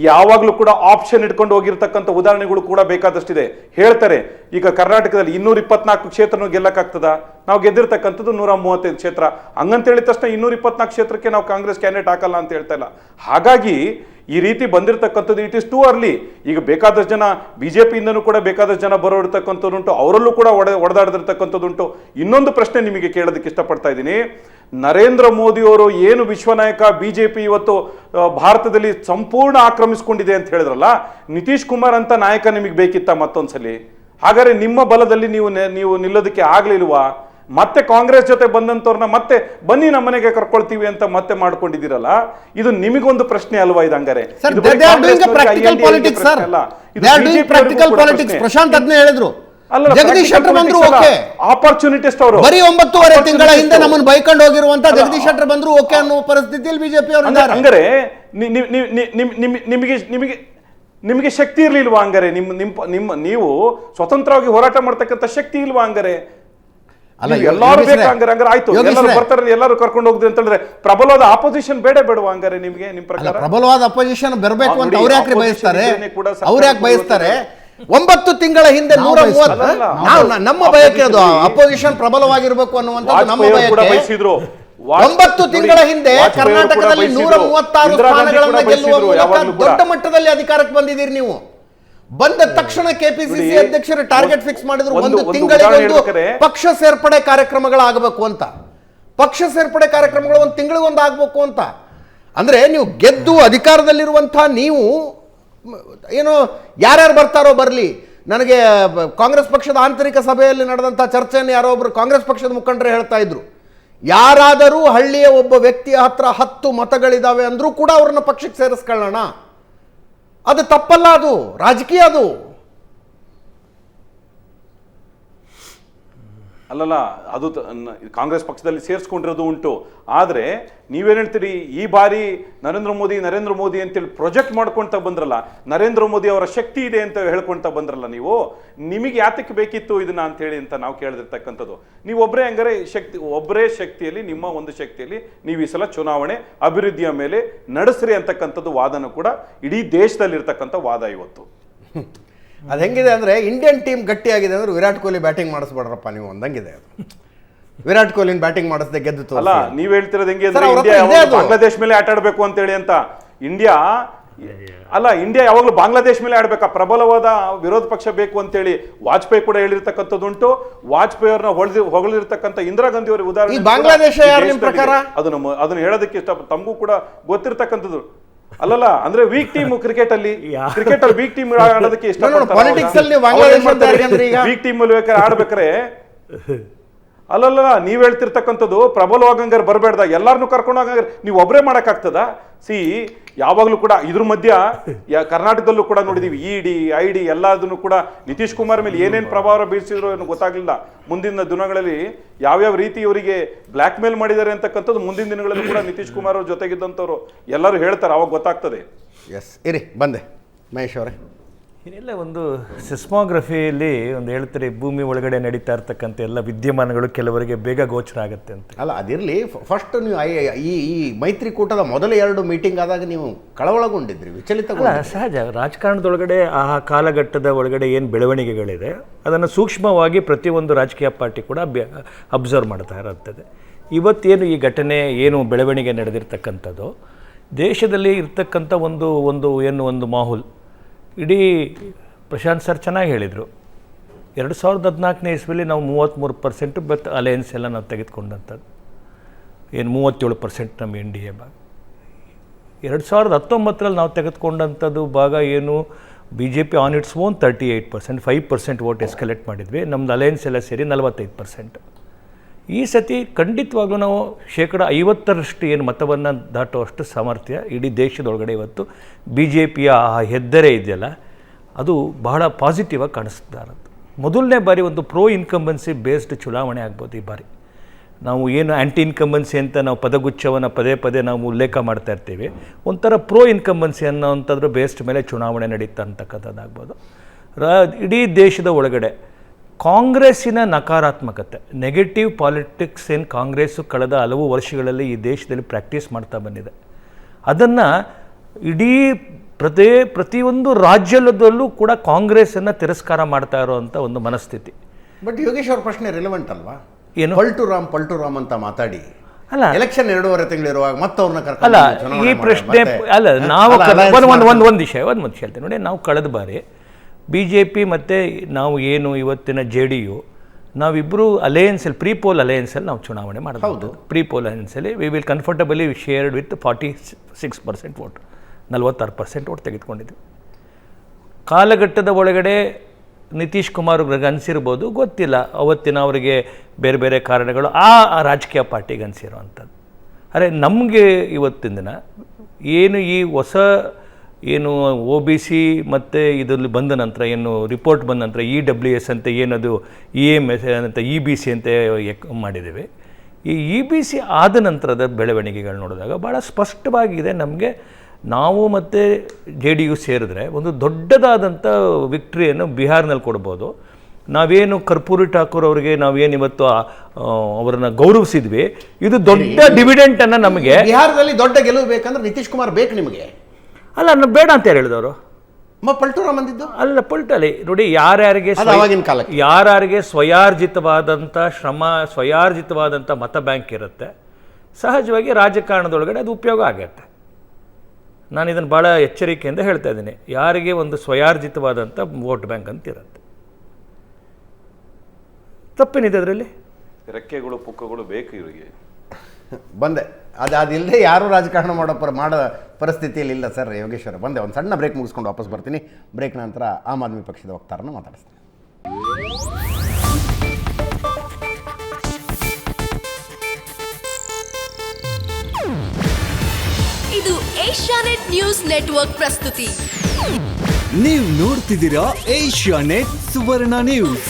ಯಾವಾಗಲೂ ಕೂಡ ಆಪ್ಷನ್ ಇಟ್ಕೊಂಡು ಹೋಗಿರ್ತಕ್ಕಂಥ ಉದಾಹರಣೆಗಳು ಕೂಡ ಬೇಕಾದಷ್ಟಿದೆ. ಹೇಳ್ತಾರೆ ಈಗ ಕರ್ನಾಟಕದಲ್ಲಿ 224 ಕ್ಷೇತ್ರನೂ ಗೆಲ್ಲಕ್ಕಾಗ್ತದ? ನಾವು ಗೆದ್ದಿರ್ತಕ್ಕಂಥದ್ದು 135 ಕ್ಷೇತ್ರ. ಹಂಗಂತ ಹೇಳಿದ ತಕ್ಷಣ 224 ಕ್ಷೇತ್ರಕ್ಕೆ ನಾವು ಕಾಂಗ್ರೆಸ್ ಕ್ಯಾಂಡಿಡೇಟ್ ಹಾಕಲ್ಲ ಅಂತ ಹೇಳ್ತಾ ಇಲ್ಲ. ಹಾಗಾಗಿ ಈ ರೀತಿ ಬಂದಿರತಕ್ಕಂಥದ್ದು ಇಟ್ ಇಸ್ ಟೂ ಅರ್ಲಿ. ಈಗ ಬೇಕಾದಷ್ಟು ಜನ ಬಿಜೆಪಿಯಿಂದನೂ ಕೂಡ ಬೇಕಾದಷ್ಟು ಜನ ಬರೋರ್ತಕ್ಕಂಥದ್ದುಂಟು, ಅವರಲ್ಲೂ ಕೂಡ ಒಡೆದಾಡ್ದಿರ್ತಕ್ಕಂಥದ್ದುಂಟು. ಇನ್ನೊಂದು ಪ್ರಶ್ನೆ ನಿಮಗೆ ಕೇಳೋದಕ್ಕೆ ಇಷ್ಟಪಡ್ತಾ ಇದ್ದೀನಿ. ನರೇಂದ್ರ ಮೋದಿ ಅವರು ಏನು ವಿಶ್ವನಾಯಕ, ಬಿಜೆಪಿ ಇವತ್ತು ಭಾರತದಲ್ಲಿ ಸಂಪೂರ್ಣ ಆಕ್ರಮಿಸ್ಕೊಂಡಿದೆ ಅಂತ ಹೇಳಿದ್ರಲ್ಲ, ನಿತೀಶ್ ಕುಮಾರ್ ಅಂತ ನಾಯಕ ನಿಮಗೆ ಬೇಕಿತ್ತ ಮತ್ತೊಂದ್ಸಲಿ? ಹಾಗಾದ್ರೆ ನಿಮ್ಮ ಬಲದಲ್ಲಿ ನೀವು ನಿಲ್ಲೋದಕ್ಕೆ ಆಗ್ಲಿಲ್ವಾ? ಮತ್ತೆ ಕಾಂಗ್ರೆಸ್ ಜೊತೆ ಬಂದಂತವ್ರನ್ನ ಮತ್ತೆ ಬನ್ನಿ ನಮ್ಮ ಮನೆಗೆ ಕರ್ಕೊಳ್ತೀವಿ ಅಂತ ಮತ್ತೆ ಮಾಡ್ಕೊಂಡಿದ್ದೀರಲ್ಲ, ಇದು ನಿಮಗೊಂದು ಪ್ರಶ್ನೆ ಅಲ್ವಾ? ಇದು ಹಂಗಾರೆ ಪ್ರಶಾಂತ್ ಅದನ್ನೇ ಹೇಳಿದ್ರು. ಜಗದೀಶ್ ಶೆಟ್ಟರ್ ಬಂದ್ರು ಓಕೆ, ಆಪರ್ಚುನಿಟಿಸ್ಟ್ ಅವರು ಬರೀ 9.5 ತಿಂಗಳ ಹಿಂದೆ ನಮ್ಮನ್ನು ಬೈಕೊಂಡು ಹೋಗಿರುವಂತ ಜಗದೀಶ್ ಶೆಟ್ಟರ್ ಬಂದ್ರು ಓಕೆ ಅನ್ನೋ ಪರಿಸ್ಥಿತಿಯಲ್ಲಿ ಬಿಜೆಪಿ ಅವರು ಇದ್ದಾರೆ. ಹಂಗಾರೆ ನಿಮಗೆ ಶಕ್ತಿ ಇರ್ಲಿಲ್ವಾ? ಹಂಗಾರೆ ನೀವು ಸ್ವತಂತ್ರವಾಗಿ ಹೋರಾಟ ಮಾಡ್ತಕ್ಕಂಥ ಶಕ್ತಿ ಇಲ್ವಾ? ಹಂಗಾರೆ ಎಲ್ಲರೂ ಬೇಕಂಗಾರೆ ಆಯ್ತು, ಎಲ್ಲರೂ ಬರ್ತಾರೆ, ಎಲ್ಲರೂ ಕರ್ಕೊಂಡು ಹೋಗ್ತೀವಿ ಅಂತ ಹೇಳಿದ್ರೆ ಪ್ರಬಲವಾದ ಆಪೋಸಿಷನ್ ಬೇಡವಾ? ಹಂಗಾರೆ ನಿಮ್ಗೆ ನಿಮ್ ಪ್ರಕಾರ ಪ್ರಬಲವಾದ ಅಪೋಸಿಷನ್ ಬರಬೇಕು ಅಂತ ಅವ್ರು ಯಾಕೆ ಬಯಸ್ತಾರೆ? ಅವ್ರು ಯಾಕೆ ಬಯಸ್ತಾರೆ? 9 ತಿಂಗಳ ಹಿಂದೆ 130 ನಮ್ಮ ಬಯಕೆ ಅದು ಅಪೋಸಿಷನ್ ಪ್ರಬಲವಾಗಿರ್ಬೇಕು ಅನ್ನುವಂಥದ್ದು ನಮ್ಮ ಬಯಕೆ. 9 ತಿಂಗಳ ಹಿಂದೆ ಕರ್ನಾಟಕದಲ್ಲಿ 136 ಸ್ಥಾನಗಳನ್ನು ಗೆಲ್ಲುವ ಮೂಲಕ ದೊಡ್ಡ ಮಟ್ಟದಲ್ಲಿ ಅಧಿಕಾರಕ್ಕೆ ಬಂದಿದ್ದೀರಿ ನೀವು. ಬಂದ ತಕ್ಷಣ ಕೆಪಿಸಿಸಿ ಅಧ್ಯಕ್ಷರು ಟಾರ್ಗೆಟ್ ಫಿಕ್ಸ್ ಮಾಡಿದ್ರು, 1 ತಿಂಗಳಿಗೊಂದು ಪಕ್ಷ ಸೇರ್ಪಡೆ ಕಾರ್ಯಕ್ರಮಗಳಾಗಬೇಕು ಅಂತ. ಪಕ್ಷ ಸೇರ್ಪಡೆ ಕಾರ್ಯಕ್ರಮಗಳು 1 ತಿಂಗಳಿಗೊಂದು ಆಗ್ಬೇಕು ಅಂತ. ಅಂದ್ರೆ ನೀವು ಗೆದ್ದು ಅಧಿಕಾರದಲ್ಲಿರುವಂತಹ ನೀವು ಏನು ಯಾರ್ಯಾರು ಬರ್ತಾರೋ ಬರಲಿ, ನನಗೆ ಕಾಂಗ್ರೆಸ್ ಪಕ್ಷದ ಆಂತರಿಕ ಸಭೆಯಲ್ಲಿ ನಡೆದಂಥ ಚರ್ಚೆಯನ್ನು ಯಾರೋ ಒಬ್ರು ಕಾಂಗ್ರೆಸ್ ಪಕ್ಷದ ಮುಖಂಡರು ಹೇಳ್ತಾ ಇದ್ರು, ಯಾರಾದರೂ ಹಳ್ಳಿಯ ಒಬ್ಬ ವ್ಯಕ್ತಿಯ ಹತ್ರ 10 ಮತಗಳಿದಾವೆ ಅಂದ್ರೂ ಕೂಡ ಅವ್ರನ್ನ ಪಕ್ಷಕ್ಕೆ ಸೇರಿಸ್ಕೊಳ್ಳೋಣ. ಅದು ತಪ್ಪಲ್ಲ, ಅದು ರಾಜಕೀಯ. ಅದು ಅಲ್ಲಲ್ಲ, ಅದು ಕಾಂಗ್ರೆಸ್ ಪಕ್ಷದಲ್ಲಿ ಸೇರಿಸ್ಕೊಂಡಿರೋದು ಉಂಟು. ಆದರೆ ನೀವೇನು ಹೇಳ್ತೀರಿ, ಈ ಬಾರಿ ನರೇಂದ್ರ ಮೋದಿ ಅಂತೇಳಿ ಪ್ರೊಜೆಕ್ಟ್ ಮಾಡ್ಕೊಳ್ತಾ ಬಂದ್ರಲ್ಲ, ನರೇಂದ್ರ ಮೋದಿ ಅವರ ಶಕ್ತಿ ಇದೆ ಅಂತ ಹೇಳ್ಕೊಳ್ತಾ ಬಂದ್ರಲ್ಲ, ನಿಮಗೆ ಯಾತಕ್ಕೆ ಬೇಕಿತ್ತು ಇದನ್ನ ಅಂತ ಹೇಳಿ ಅಂತ ನಾವು ಕೇಳಿದಿರ್ತಕ್ಕಂಥದ್ದು. ನೀವು ಒಬ್ಬರೇ ಶಕ್ತಿಯಲ್ಲಿ, ನಿಮ್ಮ ಒಂದು ಶಕ್ತಿಯಲ್ಲಿ ನೀವು ಈ ಸಲ ಚುನಾವಣೆ ಅಭಿವೃದ್ಧಿಯ ಮೇಲೆ ನಡೆಸ್ರಿ ಅಂತಕ್ಕಂಥದ್ದು ವಾದನೂ ಕೂಡ ಇಡೀ ದೇಶದಲ್ಲಿ ಇರ್ತಕ್ಕಂಥ ವಾದ ಇವತ್ತು. ಅದು ಹೆಂಗಿದೆ ಅಂದರೆ, ಇಂಡಿಯನ್ ಟೀಮ್ ಗಟ್ಟಿಯಾಗಿದೆ ಅಂದ್ರೆ ವಿರಾಟ್ ಕೊಹ್ಲಿ ಬ್ಯಾಟಿಂಗ್ ಮಾಡಿಸ್ಬೇಡ್ರಪ್ಪ ನೀವು ಅಂದಂಗಿದೆ. ಅದು ವಿರಾಟ್ ಕೊಹ್ಲಿನ ಬ್ಯಾಟಿಂಗ್ ಮಾಡಿಸದೆ ಗೆದ್ದು ಅಲ್ಲ, ನೀವ್ ಹೇಳ್ತಿರೋದು ಹೆಂಗೆ ಅಂದ್ರೆ ಬಾಂಗ್ಲಾದೇಶ್ ಮೇಲೆ ಆಟ ಆಡ್ಬೇಕು ಅಂತ ಹೇಳಿ ಅಂತ. ಇಂಡಿಯಾ ಯಾವಾಗಲೂ ಬಾಂಗ್ಲಾದೇಶ್ ಮೇಲೆ ಆಡ್ಬೇಕಾ? ಪ್ರಬಲವಾದ ವಿರೋಧ ಪಕ್ಷ ಬೇಕು ಅಂತೇಳಿ ವಾಜಪೇಯಿ ಕೂಡ ಹೇಳಿರ್ತಕ್ಕಂಥದ್ದುಂಟು. ವಾಜಪೇಯಿ ಅವ್ರನ್ನ ಹೊಗಳಿರ್ತಕ್ಕಂಥ ಇಂದಿರಾ ಗಾಂಧಿ ಅವರ ಉದಾಹರಣೆ ಬಾಂಗ್ಲಾದೇಶ ಪ್ರಕಾರ ಅದನ್ನ ಹೇಳೋದಕ್ಕೆ ಇಷ್ಟ ತಮಗೂ ಕೂಡ ಗೊತ್ತಿರ್ತಕ್ಕಂಥದ್ದು. ಅಲ್ಲಲ್ಲ, ಅಂದ್ರೆ ವೀಕ್ ಟೀಮ್ ಕ್ರಿಕೆಟ್ ಅಲ್ಲಿ ವೀಕ್ ಟೀಮ್ ಆಡೋದಕ್ಕೆ ಇಷ್ಟಪಡ್ತಾರೆ. ವೀಕ್ ಟೀಮ್ ಅಲ್ಲಿ ಆಡ್ಬೇಕಾರೆ ಅಲ್ಲಲ್ಲ, ನೀವ್ ಹೇಳ್ತಿರ್ತಕ್ಕಂಥದ್ದು ಪ್ರಬಲವಾಗಂಗಾರೆ ಬರಬೇಡ್ದ, ಎಲ್ಲಾರನ್ನೂ ಕರ್ಕೊಂಡು ಹೋಗಂಗಾರೆ ನೀವು ಒಬ್ಬರೇ ಮಾಡಕ್ಕಾಗ್ತದ? ಯಾವಾಗಲೂ ಕೂಡ ಇದ್ರ ಮಧ್ಯ ಕರ್ನಾಟಕದಲ್ಲೂ ಕೂಡ ನೋಡಿದೀವಿ, ID ಎಲ್ಲದನ್ನು ಕೂಡ ನಿತೀಶ್ ಕುಮಾರ್ ಮೇಲೆ ಏನೇನು ಪ್ರಭಾವ ಬೀರಿಸಿದ್ರು ಏನು ಗೊತ್ತಾಗ್ಲಿಲ್ಲ. ಮುಂದಿನ ದಿನಗಳಲ್ಲಿ ಯಾವ್ಯಾವ ರೀತಿ ಇವರಿಗೆ ಬ್ಲ್ಯಾಕ್ ಮೇಲ್ ಮಾಡಿದ್ದಾರೆ ಅಂತಕ್ಕಂಥದ್ದು ಮುಂದಿನ ದಿನಗಳಲ್ಲಿ ಕೂಡ ನಿತೀಶ್ ಕುಮಾರ್ ಅವ್ರ ಜೊತೆಗಿದ್ದಂಥವ್ರು ಎಲ್ಲರೂ ಹೇಳ್ತಾರೆ, ಅವಾಗ ಗೊತ್ತಾಗ್ತದೆ. ಎಸ್ ಇರಿ ಬಂದೆ ಮಹೇಶ್ ಅವರೇ. ಏನಿಲ್ಲ, ಒಂದು ಸಿಸ್ಮೋಗ್ರಫಿಯಲ್ಲಿ ಒಂದು ಹೇಳ್ತಾರೆ, ಭೂಮಿ ಒಳಗಡೆ ನಡೀತಾ ಇರ್ತಕ್ಕಂಥ ಎಲ್ಲ ವಿದ್ಯಮಾನಗಳು ಕೆಲವರಿಗೆ ಬೇಗ ಗೋಚರ ಆಗುತ್ತೆ ಅಂತ. ಅಲ್ಲ ಅದಿರಲಿ, ಫಸ್ಟ್ ನೀವು ಈ ಮೈತ್ರಿಕೂಟದ ಮೊದಲ 2 ಮೀಟಿಂಗ್ ಆದಾಗ ನೀವು ಕಳವಳಗೊಂಡಿದ್ರಿ, ವಿಚಲಿತಗೊಂಡ. ಸಹಜ, ರಾಜಕಾರಣದೊಳಗಡೆ ಆ ಕಾಲಘಟ್ಟದ ಒಳಗಡೆ ಏನು ಬೆಳವಣಿಗೆಗಳಿದೆ ಅದನ್ನು ಸೂಕ್ಷ್ಮವಾಗಿ ಪ್ರತಿಯೊಂದು ರಾಜಕೀಯ ಪಾರ್ಟಿ ಕೂಡ ಅಬ್ಸರ್ವ್ ಮಾಡ್ತಾ ಇರುತ್ತದೆ. ಇವತ್ತೇನು ಈ ಘಟನೆ ಏನು ಬೆಳವಣಿಗೆ ನಡೆದಿರ್ತಕ್ಕಂಥದ್ದು, ದೇಶದಲ್ಲಿ ಇರ್ತಕ್ಕಂಥ ಒಂದು ಮಾಹೋಲ್ ಇಡೀ ಪ್ರಶಾಂತ್ ಸರ್ ಚೆನ್ನಾಗಿ ಹೇಳಿದರು. 2014ನೇ ಇಸ್ವಿಯಲ್ಲಿ ನಾವು 33% ಬಟ್ ಅಲಯನ್ಸ್ ಎಲ್ಲ ನಾವು ತೆಗೆದುಕೊಂಡಂಥದ್ದು, ಏನು 37% ನಮ್ಮ NDA ಭಾಗ. 2019ರಲ್ಲಿ ನಾವು ತೆಗೆದುಕೊಂಡಂಥದ್ದು ಭಾಗ ಏನು, BJP on its own 38%, 5% vote escalate ಮಾಡಿದ್ವಿ. ನಮ್ಮದು ಅಲಯನ್ಸ್ ಎಲ್ಲ ಸೇರಿ 45%. ಈ ಸತಿ ಖಂಡಿತವಾಗ್ಲೂ ನಾವು 50% ಏನು ಮತವನ್ನು ದಾಟುವಷ್ಟು ಸಾಮರ್ಥ್ಯ ಇಡೀ ದೇಶದೊಳಗಡೆ ಇವತ್ತು BJPಯ ಆ ಹೆದ್ದರೇ ಇದೆಯಲ್ಲ ಅದು ಬಹಳ ಪಾಸಿಟಿವ್ ಆಗಿ ಕಾಣಿಸ್ತಾರೆ. ಮೊದಲನೇ ಬಾರಿ ಒಂದು ಪ್ರೋ ಇನ್ಕಂಬನ್ಸಿ ಬೇಸ್ಡ್ ಚುನಾವಣೆ ಆಗ್ಬೋದು ಈ ಬಾರಿ. ನಾವು ಏನು ಆ್ಯಂಟಿ ಇನ್ಕಂಬನ್ಸಿ ಅಂತ ನಾವು ಪದಗುಚ್ಛವನ್ನು ಪದೇ ಪದೇ ನಾವು ಉಲ್ಲೇಖ ಮಾಡ್ತಾ ಇರ್ತೀವಿ, ಒಂಥರ ಪ್ರೋ ಇನ್ಕಂಬನ್ಸಿ ಅನ್ನೋವಂಥದ್ರ ಬೇಸ್ಡ್ ಮೇಲೆ ಚುನಾವಣೆ ನಡೀತಾ ಅಂತಕ್ಕಂಥದ್ದಾಗ್ಬೋದು. ಇಡೀ ದೇಶದ ಒಳಗಡೆ ಕಾಂಗ್ರೆಸ್ಸಿನ ನಕಾರಾತ್ಮಕತೆ, ನೆಗೆಟಿವ್ ಪಾಲಿಟಿಕ್ಸ್ ಏನು ಕಾಂಗ್ರೆಸ್ಸು ಕಳೆದ ಹಲವು ವರ್ಷಗಳಲ್ಲಿ ಈ ದೇಶದಲ್ಲಿ ಪ್ರಾಕ್ಟೀಸ್ ಮಾಡ್ತಾ ಬಂದಿದೆ, ಅದನ್ನು ಇಡೀ ಪ್ರತಿಯೊಂದು ರಾಜ್ಯದಲ್ಲೂ ಕೂಡ ಕಾಂಗ್ರೆಸ್ಸನ್ನು ತಿರಸ್ಕಾರ ಮಾಡ್ತಾ ಇರೋವಂಥ ಒಂದು ಮನಸ್ಥಿತಿ. ಬಟ್ ಯೋಗೇಶ್ ಅವ್ರ ಪ್ರಶ್ನೆ ರಿಲೆವೆಂಟ್ ಅಲ್ವಾ? ಏನು ಪಲ್ಟು ರಾಮ್ ಅಂತ ಮಾತಾಡಿ ಅಲ್ಲ, ಎಲೆಕ್ಷನ್ 2.5 ತಿಂಗಳಿರುವಾಗ ಮತ್ತವ್ರನ್ನ ಅಲ್ಲ ಈ ಪ್ರಶ್ನೆ ಅಲ್ಲ. ನಾವು ಒಂದು ವಿಷಯ ಹೇಳ್ತೇನೆ ನೋಡಿ, ನಾವು ಕಳೆದ ಬಾರಿ BJP ಮತ್ತು ನಾವು ಏನು ಇವತ್ತಿನ JDU ನಾವಿಬ್ಬರು ಅಲಯನ್ಸಲ್ಲಿ ಪ್ರೀಪೋಲ್ ಅಲಯನ್ಸಲ್ಲಿ ನಾವು ಚುನಾವಣೆ ಮಾಡೋದು. ಪ್ರೀಪೋಲ್ ಅಲಯನ್ಸಲ್ಲಿ we will comfortably shared with 46% vote, 46% vote ತೆಗೆದುಕೊಂಡಿದ್ವಿ. ಕಾಲಘಟ್ಟದ ಒಳಗಡೆ ನಿತೀಶ್ ಕುಮಾರ್ ಅವ್ರಿಗೆ ಅನಿಸಿರ್ಬೋದು, ಗೊತ್ತಿಲ್ಲ, ಅವತ್ತಿನ ಅವರಿಗೆ ಬೇರೆ ಬೇರೆ ಕಾರಣಗಳು ಆ ರಾಜಕೀಯ ಪಾರ್ಟಿಗೆ ಅನಿಸಿರೋ ಅಂಥದ್ದು. ಅರೆ ನಮಗೆ ಇವತ್ತಿನ ದಿನ ಏನು ಈ ಹೊಸ ಏನು OBC ಮತ್ತು ಇದರಲ್ಲಿ ಬಂದ ನಂತರ ಏನು ರಿಪೋರ್ಟ್ ಬಂದ ನಂತರ EWS ಅಂತ ಏನದು EMS ಅಂತ EBC ಅಂತ ಮಾಡಿದ್ದೇವೆ. ಈ EBC ಆದ ನಂತರದ ಬೆಳವಣಿಗೆಗಳು ನೋಡಿದಾಗ ಭಾಳ ಸ್ಪಷ್ಟವಾಗಿದೆ ನಮಗೆ. ನಾವು ಮತ್ತು JDU ಸೇರಿದ್ರೆ ಒಂದು ದೊಡ್ಡದಾದಂಥ ವಿಕ್ಟ್ರಿಯನ್ನು ಬಿಹಾರ್ನಲ್ಲಿ ಕೊಡ್ಬೋದು. ನಾವೇನು ಕರ್ಪೂರಿ ಠಾಕೂರ್ ಅವರಿಗೆ ನಾವೇನು ಇವತ್ತು ಅವರನ್ನು ಗೌರವಿಸಿದ್ವಿ, ಇದು ದೊಡ್ಡ ಡಿವಿಡೆಂಟನ್ನು ನಮಗೆ. ಬಿಹಾರದಲ್ಲಿ ದೊಡ್ಡ ಗೆಲುವು ಬೇಕಂದ್ರೆ ನಿತೀಶ್ ಕುಮಾರ್ ಬೇಕು ನಿಮಗೆ. ಅಲ್ಲ ನಾನು ಬೇಡ ಅಂತ ಹೇಳಿದವರು. ಪಲ್ಟುರಾಮ್ ಅಂದಿದ್ದು ಅಲ್ಲ, ಪಲ್ಟಲ್ಲಿ ನೋಡಿ ಯಾರ್ಯಾರಿಗೆ ಸ್ವಯಾರ್ಜಿತವಾದಂಥ ಶ್ರಮ, ಸ್ವಯಾರ್ಜಿತವಾದಂಥ ಮತ ಬ್ಯಾಂಕ್ ಇರುತ್ತೆ, ಸಹಜವಾಗಿ ರಾಜಕಾರಣದೊಳಗಡೆ ಅದು ಉಪಯೋಗ ಆಗುತ್ತೆ. ನಾನು ಇದನ್ನು ಭಾಳ ಎಚ್ಚರಿಕೆಯಿಂದ ಹೇಳ್ತಾ ಇದ್ದೀನಿ. ಯಾರಿಗೆ ಒಂದು ಸ್ವಯಾರ್ಜಿತವಾದಂಥ ವೋಟ್ ಬ್ಯಾಂಕ್ ಅಂತ ಇರುತ್ತೆ, ತಪ್ಪೇನಿದೆ ಅದರಲ್ಲಿ? ರೆಕ್ಕೆಗಳು ಪುಕ್ಕಗಳು ಬೇಕು ಇವರಿಗೆ. ಬಂದೆ ಅದಿಲ್ಲದೆ ಯಾರೂ ರಾಜಕಾರಣ ಮಾಡೋ ಪರಿಸ್ಥಿತಿಯಲ್ಲಿ ಇಲ್ಲ ಸರ್ ಯೋಗೇಶ್ವರ. ಬಂದೆ, ಒಂದು ಸಣ್ಣ ಬ್ರೇಕ್ ಮುಗಿಸ್ಕೊಂಡು ವಾಪಸ್ ಬರ್ತೀನಿ. ಬ್ರೇಕ್ ನಂತರ ಆಮ್ ಆದ್ಮಿ ಪಕ್ಷದ ವಕ್ತಾರನ ಮಾತಾಡಿಸ್ತೀನಿ. ಇದು ಏಷ್ಯಾನೆಟ್ ನ್ಯೂಸ್ ನೆಟ್ವರ್ಕ್ ಪ್ರಸ್ತುತಿ. ನೀವು ನೋಡ್ತಿದ್ದೀರಾ ಏಷ್ಯಾನೆಟ್ ಸುವರ್ಣ ನ್ಯೂಸ್.